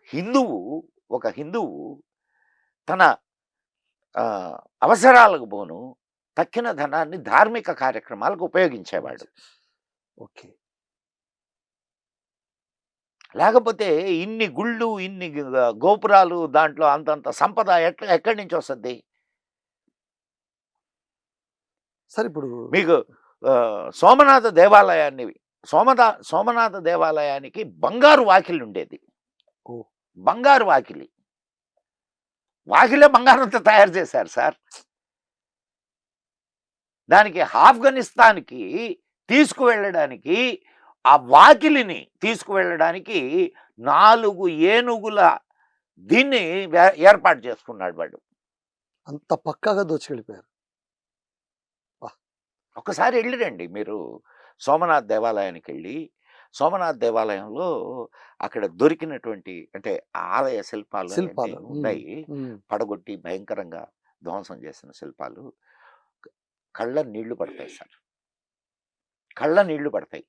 హిందువు ఒక హిందువు తన అవసరాలకు పోను తక్కిన ధనాన్ని ధార్మిక కార్యక్రమాలకు ఉపయోగించేవాడు. ఓకే. లేకపోతే ఇన్ని గుళ్ళు, ఇన్ని గోపురాలు, దాంట్లో అంతంత సంపద ఎక్కడి నుంచి వస్తది? సార్ ఇప్పుడు మీకు సోమనాథ దేవాలయానికి బంగారు వాకిలి ఉండేది. ఓహ్! బంగారు వాకిలి. వాకిలే బంగారంతో తయారు చేశారు సార్. దానికి ఆఫ్ఘనిస్తాన్‌కి తీసుకువెళ్ళడానికి, ఆ వాకిలిని తీసుకువెళ్ళడానికి 4 ఏనుగుల దీన్ని ఏర్పాటు చేసుకున్నాడు వాడు. అంత పక్కాగా దోచుకెళ్ళిపోయారు. ఒక్కసారి ఎళ్ళిరండి మీరు సోమనాథ్ దేవాలయానికెళ్ళి, సోమనాథ్ దేవాలయంలో అక్కడ దొరికినటువంటి అంటే ఆలయ శిల్పాలు అవన్నీ ఉన్నాయి. పడగొట్టి భయంకరంగా ధ్వంసం చేసిన శిల్పాలు. కళ్ళ నీళ్లు పడతాయి సార్. కళ్ళ నీళ్లు పడతాయి.